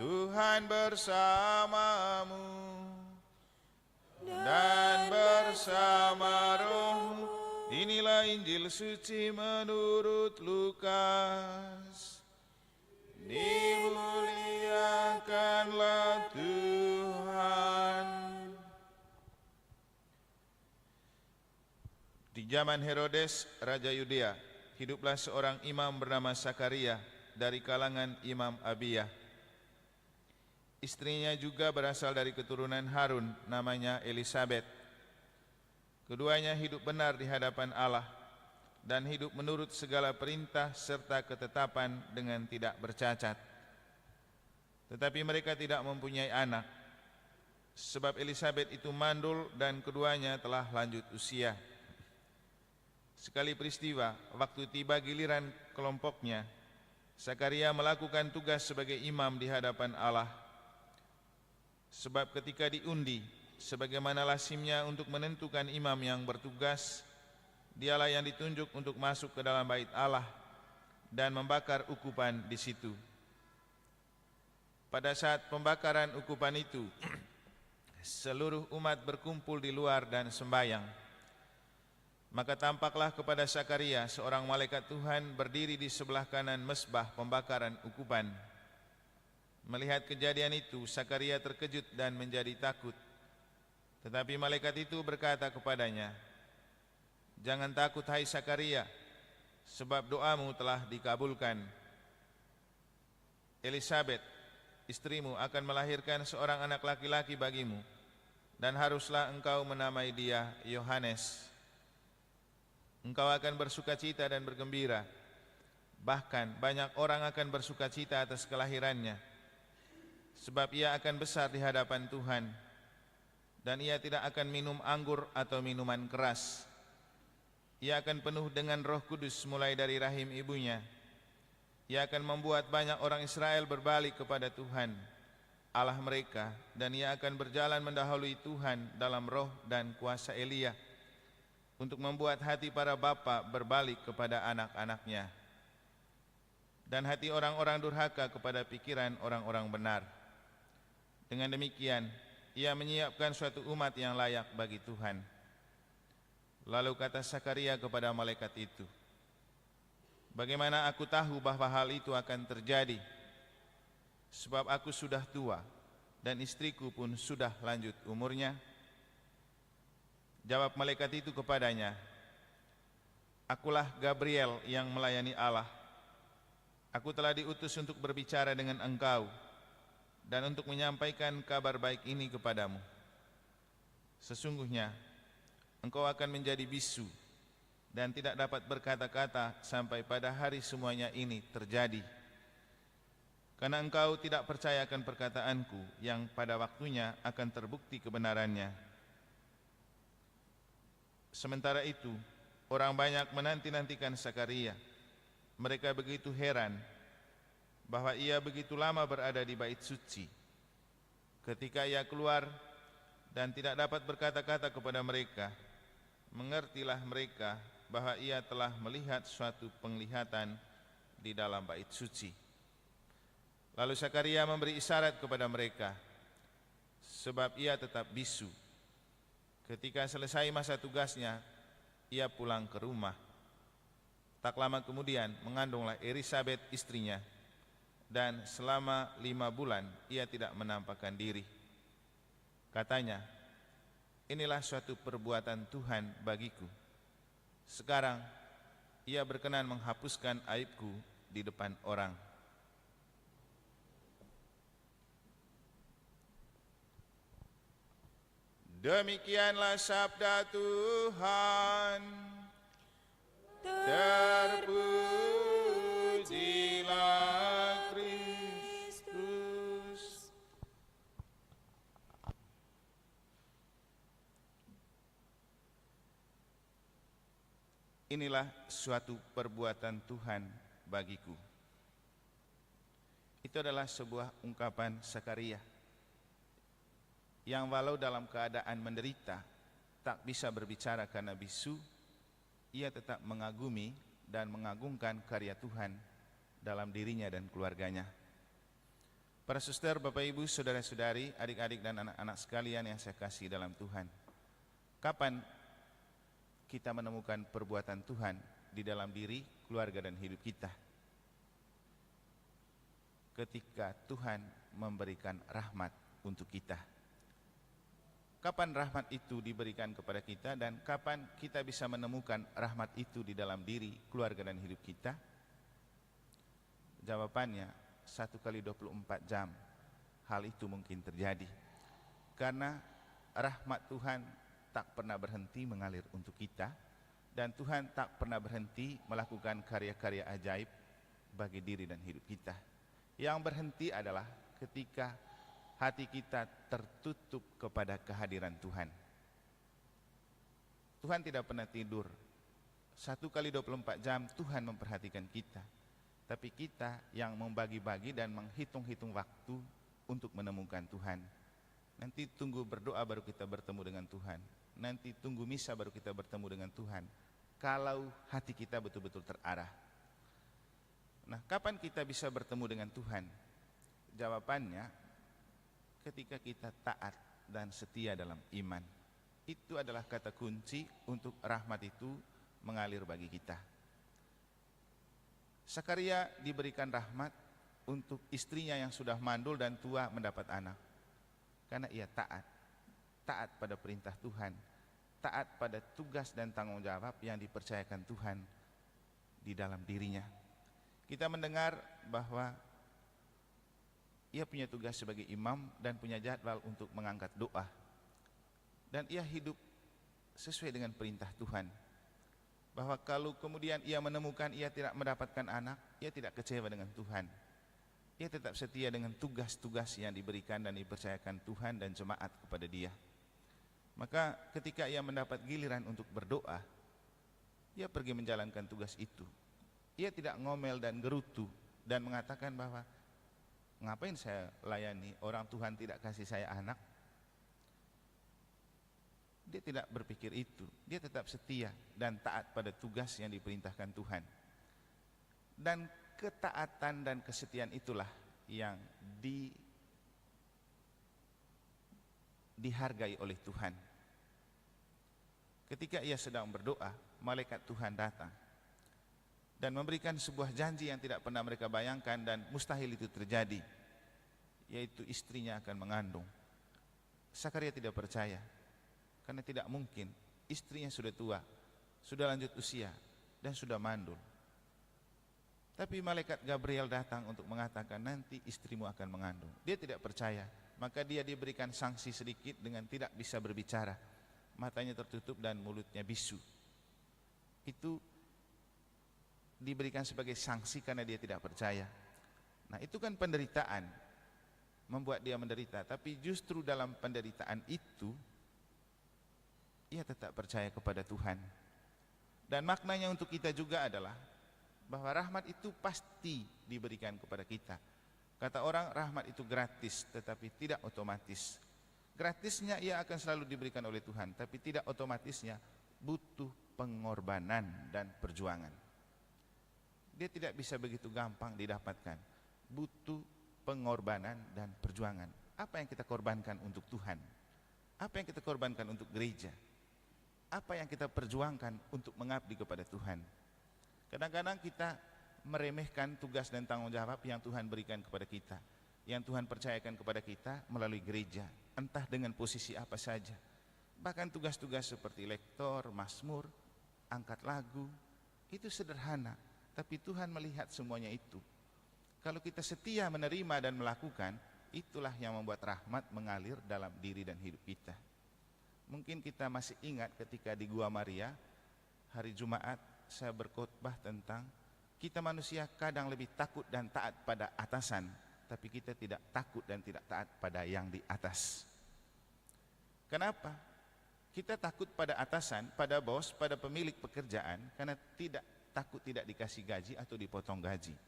Tuhan bersamamu dan bersama rohmu. Inilah Injil suci menurut Lukas. Dimuliakanlah Tuhan. Di zaman Herodes, Raja Yudea, hiduplah seorang imam bernama Sakaria dari kalangan Imam Abiyah. Istrinya juga berasal dari keturunan Harun, namanya Elisabet. Keduanya hidup benar di hadapan Allah dan hidup menurut segala perintah serta ketetapan dengan tidak bercacat. Tetapi mereka tidak mempunyai anak, sebab Elisabet itu mandul dan keduanya telah lanjut usia. Sekali peristiwa, waktu tiba giliran kelompoknya, Sakaria melakukan tugas sebagai imam di hadapan Allah. Sebab ketika diundi, sebagaimana lazimnya untuk menentukan imam yang bertugas, dialah yang ditunjuk untuk masuk ke dalam bait Allah dan membakar ukupan di situ. Pada saat pembakaran ukupan itu, seluruh umat berkumpul di luar dan sembahyang. Maka tampaklah kepada Sakaria seorang malaikat Tuhan berdiri di sebelah kanan mezbah pembakaran ukupan. Melihat kejadian itu, Sakaria terkejut dan menjadi takut. Tetapi malaikat itu berkata kepadanya, "Jangan takut hai Sakaria, sebab doamu telah dikabulkan. Elisabet, istrimu akan melahirkan seorang anak laki-laki bagimu, dan haruslah engkau menamai dia Yohanes. Engkau akan bersukacita dan bergembira, bahkan banyak orang akan bersukacita atas kelahirannya, sebab ia akan besar di hadapan Tuhan, dan ia tidak akan minum anggur atau minuman keras. Ia akan penuh dengan Roh Kudus mulai dari rahim ibunya. Ia akan membuat banyak orang Israel berbalik kepada Tuhan, Allah mereka, dan ia akan berjalan mendahului Tuhan dalam roh dan kuasa Elia, untuk membuat hati para bapa berbalik kepada anak-anaknya, dan hati orang-orang durhaka kepada pikiran orang-orang benar. Dengan demikian, ia menyiapkan suatu umat yang layak bagi Tuhan." Lalu kata Sakaria kepada malaikat itu, "Bagaimana aku tahu bahwa hal itu akan terjadi? Sebab aku sudah tua dan istriku pun sudah lanjut umurnya." Jawab malaikat itu kepadanya, "Akulah Gabriel yang melayani Allah. Aku telah diutus untuk berbicara dengan engkau dan untuk menyampaikan kabar baik ini kepadamu. Sesungguhnya engkau akan menjadi bisu dan tidak dapat berkata-kata sampai pada hari semuanya ini terjadi, karena engkau tidak percayakan perkataanku yang pada waktunya akan terbukti kebenarannya." Sementara itu, orang banyak menanti-nantikan Sakaria. Mereka begitu heran bahwa ia begitu lama berada di bait suci. Ketika ia keluar dan tidak dapat berkata-kata kepada mereka, mengertilah mereka bahwa ia telah melihat suatu penglihatan di dalam bait suci. Lalu Sakaria memberi isyarat kepada mereka, sebab ia tetap bisu. Ketika selesai masa tugasnya, ia pulang ke rumah. Tak lama kemudian mengandunglah Elisabet istrinya, dan selama 5 bulan ia tidak menampakkan diri. Katanya, "Inilah suatu perbuatan Tuhan bagiku. Sekarang ia berkenan menghapuskan aibku di depan orang." Demikianlah sabda Tuhan. Terpujilah Kristus. Inilah suatu perbuatan Tuhan bagiku. Itu adalah sebuah ungkapan Sakaria yang walau dalam keadaan menderita, tak bisa berbicara karena bisu, ia tetap mengagumi dan mengagungkan karya Tuhan dalam dirinya dan keluarganya. Para suster, Bapak Ibu, saudara-saudari, adik-adik dan anak-anak sekalian yang saya kasih dalam Tuhan. Kapan kita menemukan perbuatan Tuhan di dalam diri, keluarga dan hidup kita? Ketika Tuhan memberikan rahmat untuk kita. Kapan rahmat itu diberikan kepada kita dan kapan kita bisa menemukan rahmat itu di dalam diri, keluarga dan hidup kita? Jawabannya 1 kali 24 jam hal itu mungkin terjadi. Karena rahmat Tuhan tak pernah berhenti mengalir untuk kita dan Tuhan tak pernah berhenti melakukan karya-karya ajaib bagi diri dan hidup kita. Yang berhenti adalah ketika hati kita tertutup kepada kehadiran Tuhan. Tuhan tidak pernah tidur. 1 kali 24 jam Tuhan memperhatikan kita. Tapi kita yang membagi-bagi dan menghitung-hitung waktu untuk menemukan Tuhan. Nanti tunggu berdoa baru kita bertemu dengan Tuhan. Nanti tunggu misa baru kita bertemu dengan Tuhan. Kalau hati kita betul-betul terarah. Nah, kapan kita bisa bertemu dengan Tuhan? Jawabannya, ketika kita taat dan setia dalam iman. Itu adalah kata kunci untuk rahmat itu mengalir bagi kita. Sakaria diberikan rahmat untuk istrinya yang sudah mandul dan tua mendapat anak. Karena ia taat pada perintah Tuhan, taat pada tugas dan tanggung jawab yang dipercayakan Tuhan di dalam dirinya. Kita mendengar bahwa ia punya tugas sebagai imam dan punya jadwal untuk mengangkat doa. Dan ia hidup sesuai dengan perintah Tuhan. Bahwa kalau kemudian ia menemukan ia tidak mendapatkan anak, ia tidak kecewa dengan Tuhan. Ia tetap setia dengan tugas-tugas yang diberikan dan dipercayakan Tuhan dan jemaat kepada dia. Maka ketika ia mendapat giliran untuk berdoa, ia pergi menjalankan tugas itu. Ia tidak ngomel dan gerutu dan mengatakan bahwa ngapain saya layani orang Tuhan tidak kasih saya anak. Dia tidak berpikir itu. Dia tetap setia dan taat pada tugas yang diperintahkan Tuhan. Dan ketaatan dan kesetiaan itulah yang dihargai oleh Tuhan. Ketika ia sedang berdoa, malaikat Tuhan datang dan memberikan sebuah janji yang tidak pernah mereka bayangkan dan mustahil itu terjadi, yaitu istrinya akan mengandung. Sakaria tidak percaya. Karena tidak mungkin, istrinya sudah tua, sudah lanjut usia, dan sudah mandul. Tapi malaikat Gabriel datang untuk mengatakan nanti istrimu akan mengandung. Dia tidak percaya, maka dia diberikan sanksi sedikit dengan tidak bisa berbicara. Matanya tertutup dan mulutnya bisu. Itu diberikan sebagai sanksi karena dia tidak percaya. Nah, itu kan penderitaan, membuat dia menderita. Tapi justru dalam penderitaan itu, ia tetap percaya kepada Tuhan. Dan maknanya untuk kita juga adalah bahwa rahmat itu pasti diberikan kepada kita. Kata orang, rahmat itu gratis tetapi tidak otomatis. Gratisnya ia akan selalu diberikan oleh Tuhan, tapi tidak otomatisnya butuh pengorbanan dan perjuangan. Dia tidak bisa begitu gampang didapatkan. Butuh pengorbanan dan perjuangan. Apa yang kita korbankan untuk Tuhan? Apa yang kita korbankan untuk gereja? Apa yang kita perjuangkan untuk mengabdi kepada Tuhan? Kadang-kadang kita meremehkan tugas dan tanggung jawab yang Tuhan berikan kepada kita, yang Tuhan percayakan kepada kita melalui gereja, entah dengan posisi apa saja. Bahkan tugas-tugas seperti lektor, mazmur, angkat lagu, itu sederhana, tapi Tuhan melihat semuanya itu. Kalau kita setia menerima dan melakukan, itulah yang membuat rahmat mengalir dalam diri dan hidup kita. Mungkin kita masih ingat ketika di Gua Maria, hari Jumat, saya berkhotbah tentang kita manusia kadang lebih takut dan taat pada atasan, tapi kita tidak takut dan tidak taat pada yang di atas. Kenapa? Kita takut pada atasan, pada bos, pada pemilik pekerjaan, karena takut tidak dikasih gaji atau dipotong gaji.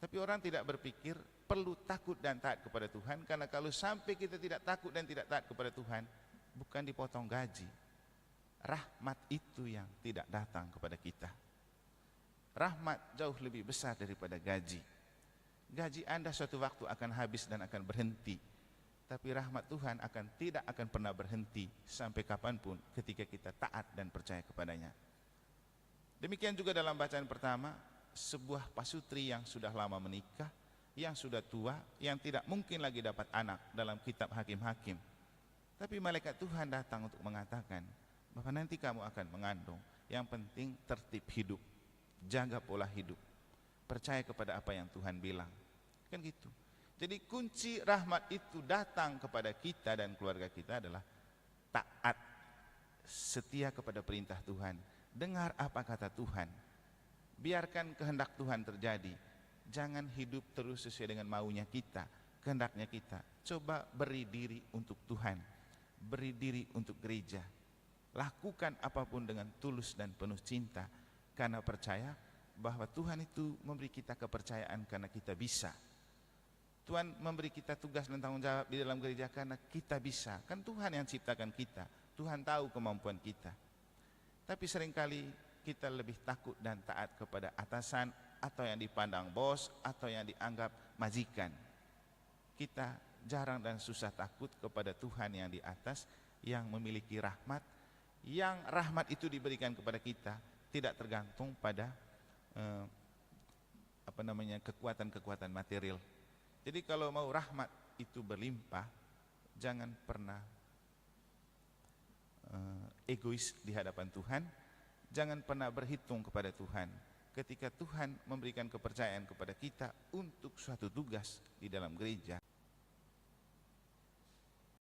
Tapi orang tidak berpikir perlu takut dan taat kepada Tuhan, karena kalau sampai kita tidak takut dan tidak taat kepada Tuhan, bukan dipotong gaji, rahmat itu yang tidak datang kepada kita. Rahmat jauh lebih besar daripada gaji. gaji Anda suatu waktu akan habis dan akan berhenti. Tapi rahmat Tuhan tidak akan pernah berhenti sampai kapanpun ketika kita taat dan percaya kepadanya. Demikian juga dalam bacaan pertama, sebuah pasutri yang sudah lama menikah, yang sudah tua, yang tidak mungkin lagi dapat anak dalam kitab Hakim-Hakim. Tapi malaikat Tuhan datang untuk mengatakan bahwa nanti kamu akan mengandung. Yang penting tertib hidup, jaga pola hidup, percaya kepada apa yang Tuhan bilang. Kan gitu. Jadi kunci rahmat itu datang kepada kita dan keluarga kita adalah taat, setia kepada perintah Tuhan, dengar apa kata Tuhan, biarkan kehendak Tuhan terjadi. Jangan hidup terus sesuai dengan maunya kita, kehendaknya kita. Coba beri diri untuk Tuhan, beri diri untuk gereja. Lakukan apapun dengan tulus dan penuh cinta, karena percaya bahwa Tuhan itu memberi kita kepercayaan karena kita bisa. Tuhan memberi kita tugas dan tanggung jawab di dalam gereja karena kita bisa. Kan Tuhan yang ciptakan kita, Tuhan tahu kemampuan kita. Tapi seringkali kita lebih takut dan taat kepada atasan, atau yang dipandang bos, atau yang dianggap majikan. Kita jarang dan susah takut kepada Tuhan yang di atas, yang memiliki rahmat, yang rahmat itu diberikan kepada kita tidak tergantung pada kekuatan-kekuatan material. Jadi kalau mau rahmat itu berlimpah, jangan pernah egois di hadapan Tuhan, jangan pernah berhitung kepada Tuhan. Ketika Tuhan memberikan kepercayaan kepada kita untuk suatu tugas di dalam gereja,